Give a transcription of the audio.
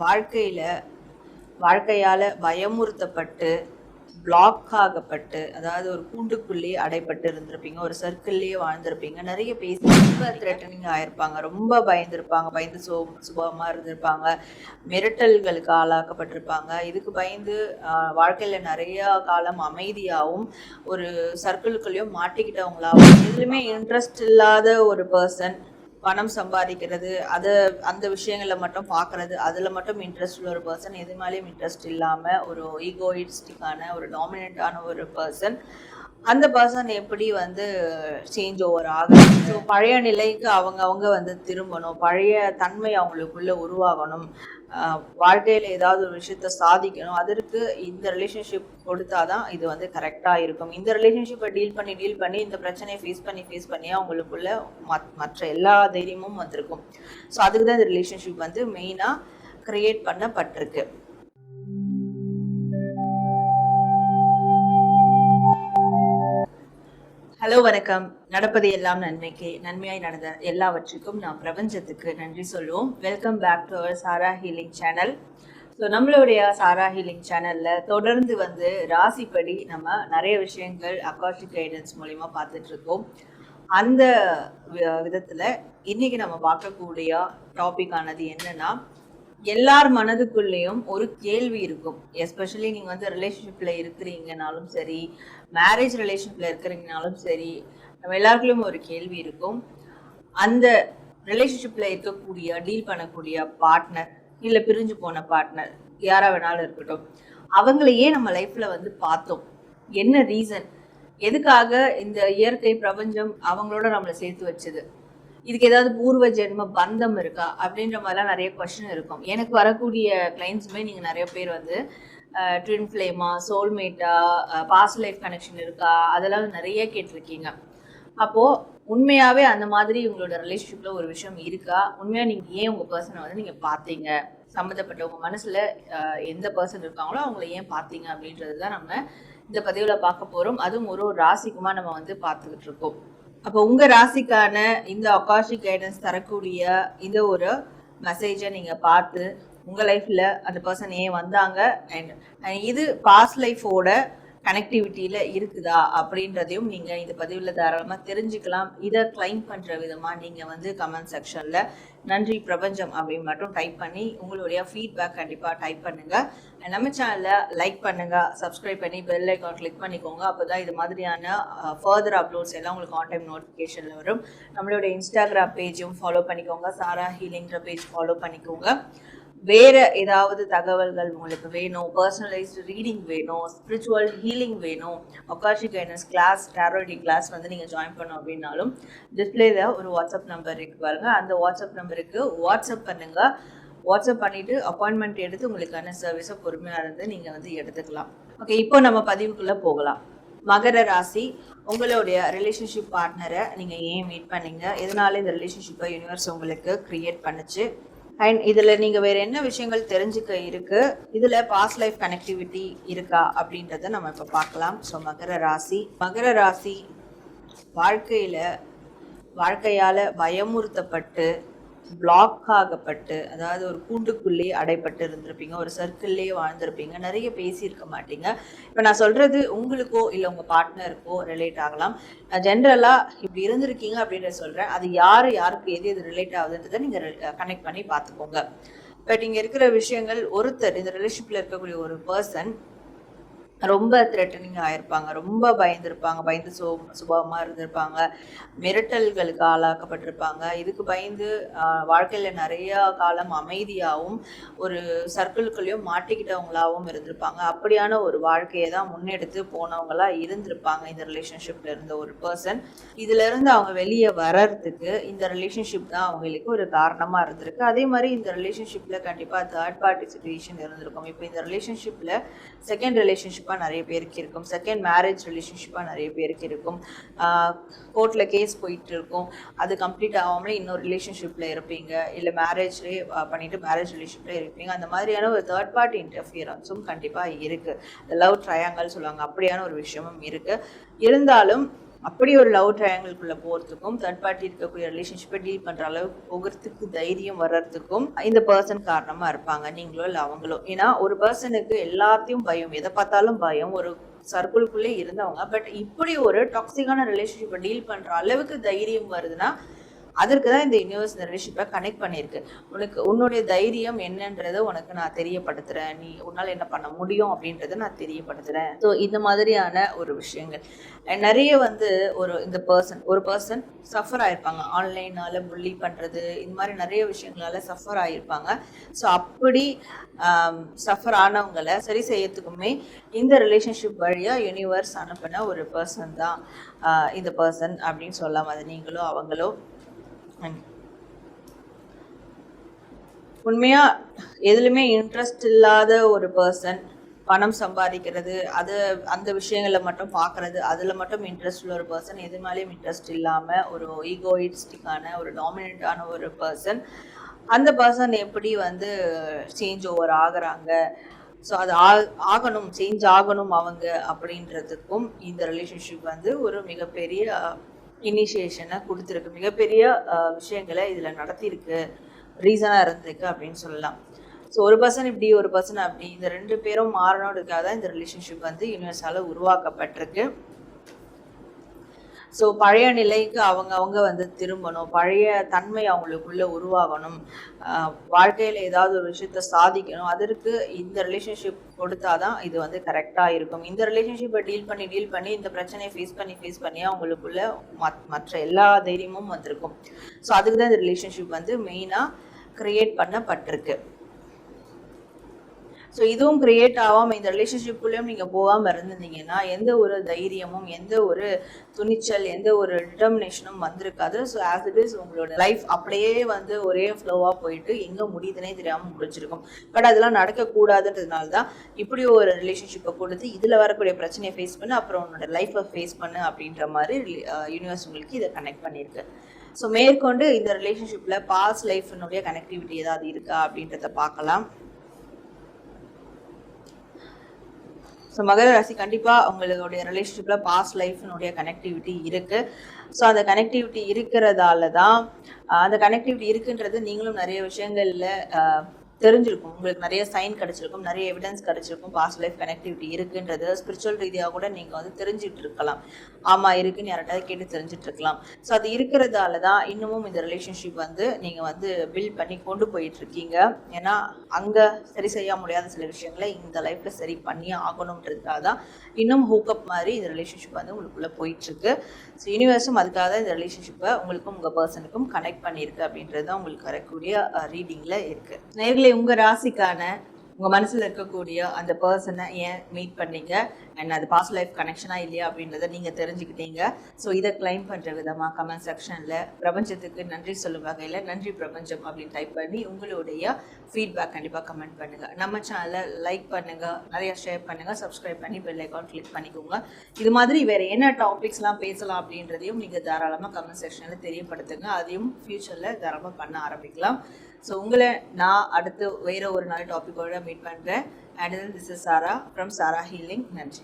வாழ்க்கையில வாழ்க்கையால பயமுறுத்தப்பட்டு பிளாக் ஆகப்பட்டு, அதாவது ஒரு கூண்டுக்குள்ளேயே அடைப்பட்டு இருந்திருப்பீங்க. ஒரு சர்க்கிள்லயே வாழ்ந்திருப்பீங்க. நிறைய பேசி ரொம்ப த்ரெட்டனிங் ஆயிருப்பாங்க. ரொம்ப பயந்துருப்பாங்க. பயந்து சுபாவமா இருந்திருப்பாங்க. மிரட்டல்களுக்கு ஆளாக்கப்பட்டிருப்பாங்க. இதுக்கு பயந்து வாழ்க்கையில நிறைய காலம் அமைதியாகவும் ஒரு சர்க்கிளுக்குள்ளேயும் மாட்டிக்கிட்டவங்களாகவும் எதுலையுமே இன்ட்ரெஸ்ட் இல்லாத ஒரு பர்சன், பணம் சம்பாதிக்கிறது, அந்த விஷயங்களை மட்டும் பார்க்கறது, அதில் மட்டும் இன்ட்ரெஸ்ட் உள்ள ஒரு பர்சன், எது மேலேயும் இன்ட்ரெஸ்ட் இல்லாமல் ஒரு ஈகோயிஸ்டிக்கான ஒரு டாமினண்டான ஒரு பர்சன். அந்த பர்சன் எப்படி சேஞ்ச் ஓவர் ஆகும்? ஸோ பழைய நிலைக்கு அவங்க திரும்பணும், பழைய தன்மை அவங்களுக்குள்ள உருவாகணும், வாழ்க்கையில் ஏதாவது ஒரு விஷயத்த சாதிக்கணும். அதற்கு இந்த ரிலேஷன்ஷிப் கொடுத்தாதான் இது கரெக்டாக இருக்கும். இந்த ரிலேஷன்ஷிப்பை டீல் பண்ணி இந்த பிரச்சனையை ஃபேஸ் பண்ணி அவங்களுக்குள்ள மற்ற எல்லா தைரியமும் வந்திருக்கும். ஸோ அதுக்கு தான் இந்த ரிலேஷன்ஷிப் மெயினாக கிரியேட் பண்ணப்பட்டிருக்கு. ஹலோ, வணக்கம். நடப்பது எல்லாம் நன்மைக்கு, நன்மையாய் நடந்த எல்லாவற்றுக்கும் நாம் பிரபஞ்சத்துக்கு நன்றி சொல்லுவோம். Welcome back to our Sara healing channel. So நம்மளுடைய சாரா ஹீலிங் சேனலில் தொடர்ந்து ராசிப்படி நம்ம நிறைய விஷயங்கள் அகாஷிக் கைடன்ஸ் மூலிமா பார்த்துட்ருக்கோம். அந்த விதத்தில் இன்றைக்கி நம்ம பார்க்கக்கூடிய டாபிக் ஆனது என்னென்னா, எல்லார் மனதுக்குள்ளேயும் ஒரு கேள்வி இருக்கும். எஸ்பெஷலி நீங்கள் ரிலேஷன்ஷிப்பில் இருக்கிறீங்கனாலும் சரி, மேரேஜ் ரிலேஷன்ஷிப்பில் இருக்கிறீங்கனாலும் சரி, நம்ம எல்லாருக்குள்ளேயும் ஒரு கேள்வி இருக்கும். அந்த ரிலேஷன்ஷிப்பில் இருக்கக்கூடிய டீல் பண்ணக்கூடிய பார்ட்னர், இல்லை பிரிஞ்சு போன பார்ட்னர், யாராக வேணாலும் இருக்கட்டும், அவங்களையே நம்ம லைஃப்பில் பார்த்தோம். என்ன ரீசன்? எதுக்காக இந்த இயற்கை பிரபஞ்சம் அவங்களோட நம்மளை சேர்த்து வச்சது? இதுக்கு ஏதாவது பூர்வ ஜென்ம பந்தம் இருக்கா அப்படின்ற மாதிரிலாம் நிறைய கொஸ்டின் இருக்கும். எனக்கு வரக்கூடிய கிளைண்ட்ஸுமே நீங்கள் நிறைய பேர் ட்வின் ஃப்ளேமா, சோல்மேட்டா, பாஸ்ட் லைஃப் கனெக்ஷன் இருக்கா, அதெல்லாம் நிறைய கேட்டிருக்கீங்க. அப்போது உண்மையாகவே அந்த மாதிரி உங்களோட ரிலேஷன்ஷிப்பில் ஒரு விஷயம் இருக்கா? உண்மையாக நீங்கள் ஏன் உங்கள் பர்சனை நீங்கள் பார்த்தீங்க, சம்மந்தப்பட்ட உங்கள் மனசில் எந்த பர்சன் இருக்காங்களோ அவங்கள ஏன் பார்த்தீங்க அப்படின்றது தான் நம்ம இந்த பதிவில் பார்க்க போகிறோம். அதுவும் ஒரு ராசிக்குமா நம்ம பார்த்துக்கிட்டு இருக்கோம். அப்போ உங்கள் ராசிக்கான இந்த அகாஷிக் கைடன்ஸ் தரக்கூடிய இந்த ஒரு மெசேஜை நீங்கள் பார்த்து உங்கள் லைஃப்பில் அந்த பர்சன் ஏன் வந்தாங்க, அண்ட் இது பாஸ்ட் லைஃபோட கனெக்டிவிட்டியில் இருக்குதா அப்படின்றதையும் நீங்கள் இந்த பதிவில் தாராளமாக தெரிஞ்சுக்கலாம். இதை கிளைம் பண்ணுற விதமாக நீங்கள் கமெண்ட் செக்ஷனில் நன்றி பிரபஞ்சம் அப்படின்னு மட்டும் டைப் பண்ணி உங்களுடைய ஃபீட்பேக் கண்டிப்பாக டைப் பண்ணுங்கள். நம்ம சேனலில் லைக் பண்ணுங்கள், சப்ஸ்கிரைப் பண்ணி பெல் ஐக்கான் கிளிக் பண்ணிக்கோங்க. அப்போ தான் இது மாதிரியான ஃபர்தர் அப்லோட்ஸ் எல்லாம் உங்களுக்கு ஆன் டைம் நோட்டிஃபிகேஷனில் வரும். நம்மளோட இன்ஸ்டாகிராம் பேஜும் ஃபாலோ பண்ணிக்கோங்க, சாரா ஹீலிங்கிற பேஜ் ஃபாலோ பண்ணிக்கோங்க. வேறு ஏதாவது தகவல்கள் உங்களுக்கு வேணும், பர்சனலைஸ்டு ரீடிங் வேணும், ஸ்பிரிச்சுவல் ஹீலிங் வேணும், அகாஷிக் கைடன்ஸ் கிளாஸ், டாரோடி கிளாஸ் நீங்கள் ஜாயின் பண்ணோம் அப்படின்னாலும் டிஸ்பிளேல ஒரு வாட்ஸ்அப் நம்பர் இருக்கு பாருங்க. அந்த வாட்ஸ்அப் நம்பருக்கு வாட்ஸ்அப் பண்ணுங்கள். வாட்ஸ்அப் பண்ணிவிட்டு அப்பாயின்மெண்ட் எடுத்து உங்களுக்கான சர்வீஸை பொறுமையாக இருந்து நீங்கள் எடுத்துக்கலாம். ஓகே, இப்போ நம்ம பதிவுக்குள்ளே போகலாம். மகர ராசி, உங்களுடைய ரிலேஷன்ஷிப் பார்ட்னரை நீங்கள் ஏன் மீட் பண்ணீங்க, எதனால இந்த ரிலேஷன்ஷிப்பை யூனிவர்ஸ் உங்களுக்கு க்ரியேட் பண்ணுச்சு, அண்ட் இதில் நீங்கள் வேறு என்ன விஷயங்கள் தெரிஞ்சுக்க இருக்குது, இதில் பாஸ்ட் லைஃப் கனெக்டிவிட்டி இருக்கா அப்படின்றத நம்ம இப்போ பார்க்கலாம். ஸோ மகர ராசி வாழ்க்கையால் பயமுறுத்தப்பட்டு பிளாக் ஆகப்பட்டு, அதாவது ஒரு கூண்டுக்குள்ளேயே அடைப்பட்டு இருந்திருப்பீங்க. ஒரு சர்க்கிள்லேயே வாழ்ந்திருப்பீங்க. நிறைய பேசியிருக்க மாட்டீங்க. இப்போ நான் சொல்கிறது உங்களுக்கோ இல்லை உங்கள் பார்ட்னருக்கோ ரிலேட் ஆகலாம். ஜென்ரலாக இப்படி இருந்திருக்கீங்க அப்படின்றத சொல்கிறேன். அது யாருக்கு எது ரிலேட் ஆகுதுன்றதை நீங்கள் கனெக்ட் பண்ணி பார்த்துக்கோங்க. பட் இங்கே இருக்கிற விஷயங்கள், ஒருத்தர் இந்த ரிலேஷன்ஷிப்பில் இருக்கக்கூடிய ஒரு பர்சன் ரொம்ப த்ரெட்டனிங் ஆயிருப்பாங்க, ரொம்ப பயந்து சுபாவமாக இருந்திருப்பாங்க, மிரட்டல்களுக்கு ஆளாக்கப்பட்டிருப்பாங்க. இதுக்கு பயந்து வாழ்க்கையில் நிறைய காலம் அமைதியாகவும் ஒரு சர்க்கிளுக்குள்ளேயும் மாட்டிக்கிட்டவங்களாகவும் இருந்திருப்பாங்க. அப்படியான ஒரு வாழ்க்கையை தான் முன்னெடுத்து போனவங்களாக இருந்திருப்பாங்க இந்த ரிலேஷன்ஷிப்பில் இருந்த ஒரு பர்சன். இதிலிருந்து அவங்க வெளியே வர்றதுக்கு இந்த ரிலேஷன்ஷிப் தான் அவங்களுக்கு ஒரு காரணமாக இருந்திருக்கு. அதே மாதிரி இந்த ரிலேஷன்ஷிப்பில் கண்டிப்பாக தேர்ட் பார்ட்டி சிச்சுவேஷன் இருந்திருக்கும். இப்போ இந்த ரிலேஷன்ஷிப்பில் செகண்ட் ரிலேஷன்ஷிப் நிறைய பேருக்கு இருக்கும், செகண்ட் மேரேஜ் ரிலேஷன்ஷிப்பாக நிறைய பேருக்கு இருக்கும், கோர்ட்டில் கேஸ் போயிட்டு இருக்கும், அது கம்ப்ளீட் ஆகாமலே இன்னொரு ரிலேஷன்ஷிப்பில் இருப்பீங்க, இல்லை மேரேஜ்லேயே பண்ணிவிட்டு மேரேஜ் ரிலேஷன்ஷிப்பில் இருப்பீங்க. அந்த மாதிரியான ஒரு தேர்ட் பார்ட்டி இன்டர்ஃபியரன்ஸும் கண்டிப்பாக இருக்குது. லவ் ட்ரையாங்கல் சொல்லுவாங்க, அப்படியான ஒரு விஷயமும் இருக்குது. இருந்தாலும் அப்படி ஒரு லவ் ட்ரையாங்கிள்குள்ள போகிறதுக்கும் தேர்ட் பார்ட்டி இருக்கக்கூடிய ரிலேஷன்ஷிப்பை டீல் பண்ணுற அளவுக்கு போகிறதுக்கு தைரியம் வர்றதுக்கும் இந்த பர்சன் காரணமாக இருப்பாங்க, நீங்களோ இல்லை அவங்களோ. ஏன்னா ஒரு பர்சனுக்கு எல்லாத்தையும் பயம், எதை பார்த்தாலும் பயம், ஒரு சர்க்கிள்குள்ளே இருந்தவங்க. பட் இப்படி ஒரு டாக்ஸிக்கான ரிலேஷன்ஷிப்பை டீல் பண்ணுற அளவுக்கு தைரியம் வருதுன்னா அதற்கு தான் இந்த யூனிவர்ஸ் இந்த ரிலேஷன்ஷிப்பை கனெக்ட் பண்ணியிருக்கு. உன்னுடைய தைரியம் என்னன்றதை உனக்கு நான் தெரியப்படுத்துகிறேன், நீ உன்னால் என்ன பண்ண முடியும் அப்படின்றத நான் தெரியப்படுத்துகிறேன். ஸோ இந்த மாதிரியான ஒரு விஷயங்கள் நிறைய ஒரு பர்சன் சஃபர் ஆயிருப்பாங்க, ஆன்லைனால் புள்ளி பண்ணுறது, இந்த மாதிரி நிறைய விஷயங்களால சஃபர் ஆகியிருப்பாங்க. ஸோ அப்படி சஃபர் ஆனவங்களை சரி செய்யறதுக்குமே இந்த ரிலேஷன்ஷிப் வழியாக யூனிவர்ஸ் அனுப்பின ஒரு பர்சன் தான் இந்த பர்சன் அப்படின்னு சொல்லலாம். அது நீங்களோ அவங்களோ. உண்மையா எதுலையுமே இன்ட்ரெஸ்ட் இல்லாத ஒரு பர்சன், பணம் சம்பாதிக்கிறது, அந்த விஷயங்களை மட்டும் பார்க்கறது, அதில் மட்டும் இன்ட்ரெஸ்ட் உள்ள ஒரு பர்சன், எது மேலேயும் இன்ட்ரெஸ்ட் இல்லாமல் ஒரு ஈகோயிஸ்டிக்கான ஒரு டாமினண்டான ஒரு பர்சன், அந்த பர்சன் எப்படி சேஞ்ச் ஓவர் ஆகுறாங்க, ஸோ அது சேஞ்ச் ஆகணும் அவங்க அப்படின்றதுக்கும் இந்த ரிலேஷன்ஷிப் ஒரு மிகப்பெரிய இனிஷியேஷனை கொடுத்துருக்கு, மிகப்பெரிய விஷயங்களை இதில் நடத்தியிருக்கு, ரீசனாக இருந்திருக்கு அப்படின்னு சொல்லலாம். ஸோ ஒரு பர்சன் இப்படி ஒரு பர்சன் அப்படி, இந்த ரெண்டு பேரும் மாறணுன்றதுக்காக தான் இந்த ரிலேஷன்ஷிப் யூனிவர்ஸால் உருவாக்கப்பட்டிருக்கு. ஸோ பழைய நிலைக்கு அவங்க திரும்பணும், பழைய தன்மை அவங்களுக்குள்ள உருவாகணும், வாழ்க்கையில் ஏதாவது ஒரு விஷயத்த சாதிக்கணும். அதற்கு இந்த ரிலேஷன்ஷிப் கொடுத்தாதான் இது கரெக்டாக இருக்கும். இந்த ரிலேஷன்ஷிப்பை டீல் பண்ணி இந்த பிரச்சனையை ஃபேஸ் பண்ணி அவங்களுக்குள்ள மற்ற எல்லா தைரியமும் வந்திருக்கும். ஸோ அதுக்கு தான் இந்த ரிலேஷன்ஷிப் மெயினாக கிரியேட் பண்ணப்பட்டிருக்கு. ஸோ இதுவும் கிரியேட் ஆகாமல் இந்த ரிலேஷன்ஷிப்புலேயும் நீங்கள் போகாமல் இருந்திருந்தீங்கன்னா எந்த ஒரு தைரியமும், எந்த ஒரு துணிச்சல், எந்த ஒரு டிட்டர்மினேஷனும் வந்திருக்காது. ஸோ ஆஸ் இட் இஸ் உங்களோட லைஃப் அப்படியே ஒரே ஃப்ளோவாக போயிட்டு எங்கே முடியுதுனே தெரியாமல் முடிச்சிருக்கும். பட் அதெல்லாம் நடக்கக்கூடாதுன்றதுனால தான் இப்படி ஒரு ரிலேஷன்ஷிப்பை கொடுத்து இதில் வரக்கூடிய பிரச்சனையை ஃபேஸ் பண்ணு, அப்புறம் உன்னோட லைஃப்பை ஃபேஸ் பண்ணு அப்படின்ற மாதிரி யூனிவர்ஸ் உங்களுக்கு இதை கனெக்ட் பண்ணியிருக்கு. ஸோ மேற்கொண்டு இந்த ரிலேஷன்ஷிப்பில் பாஸ்ட் லைஃப்னுடைய கனெக்டிவிட்டி ஏதாவது இருக்கா அப்படின்றத பார்க்கலாம். ஸோ மகர ராசி கண்டிப்பாக உங்களுடைய ரிலேஷன்ஷிப்பில் பாஸ்ட் லைஃப்னுடைய கனெக்டிவிட்டி இருக்குது. ஸோ அந்த கனெக்டிவிட்டி இருக்கிறதால தான் அந்த கனெக்டிவிட்டி இருக்குன்றது நீங்களும் நிறைய விஷயங்களில் தெரிஞ்சிருக்கும், உங்களுக்கு நிறைய சைன் கிடைச்சிருக்கும், நிறைய எவிடன்ஸ் கிடைச்சிருக்கும், பாஸ்ட் லைஃப் கனெக்டிவிட்டி இருக்குன்றது ஸ்பிரிச்சுவல் ரீதியாக கூட நீங்கள் தெரிஞ்சுட்டு இருக்கலாம். ஆமாம் இருக்குன்னு யார்கிட்ட கேட்டு தெரிஞ்சுட்டு இருக்கலாம். ஸோ அது இருக்கிறதால தான் இன்னமும் இந்த ரிலேஷன்ஷிப் நீங்கள் பில்ட் பண்ணி கொண்டு போயிட்டு இருக்கீங்க. ஏன்னா அங்கே சரி செய்ய முடியாத சில விஷயங்களை இந்த லைஃப்பில் சரி பண்ணி ஆகணுன்றதுக்காக தான் இன்னும் ஹூக்கப் மாதிரி இந்த ரிலேஷன்ஷிப் உங்களுக்குள்ளே போயிட்டுருக்கு. ஸோ யூனிவர்ஸும் அதுக்காக தான் இந்த ரிலேஷன்ஷிப்பை உங்களுக்கும் உங்கள் பர்சனுக்கும் கனெக்ட் பண்ணியிருக்கு அப்படின்றது தான் உங்களுக்கு வரக்கூடிய ரீடிங்கில் இருக்குது. நேர்களை உங்கள் ராசிக்கான உங்கள் மனசில் இருக்கக்கூடிய அந்த பர்சனை ஏன் மீட் பண்ணீங்க, அண்ட் அது பாஸ்ட் லைஃப் கனெக்ஷனாக இல்லையா அப்படின்றத நீங்கள் தெரிஞ்சுக்கிட்டீங்க. ஸோ இதை கிளைம் பண்ணுற விதமாக கமெண்ட் செக்ஷனில் பிரபஞ்சத்துக்கு நன்றி சொல்லும் வகையில் நன்றி பிரபஞ்சம் அப்படின்னு டைப் பண்ணி உங்களுடைய ஃபீட்பேக் கண்டிப்பாக கமெண்ட் பண்ணுங்கள். நம்ம சேனலை லைக் பண்ணுங்கள், நிறையா ஷேர் பண்ணுங்கள், சப்ஸ்கிரைப் பண்ணி பெல் ஐக்கான் கிளிக் பண்ணிக்கோங்க. இது மாதிரி வேறு என்ன டாபிக்ஸ்லாம் பேசலாம் அப்படின்றதையும் நீங்கள் தாராளமாக கமெண்ட் செக்ஷனில் தெரியப்படுத்துங்க. அதையும் ஃப்யூச்சரில் தாராளமாக பண்ண ஆரம்பிக்கலாம். ஸோ உங்களை நான் அடுத்து வேறு ஒரு நல்ல டாப்பிக்கோட மீட் பண்ணுறேன். And this is Sarah from Sarah Healing. நன்றி.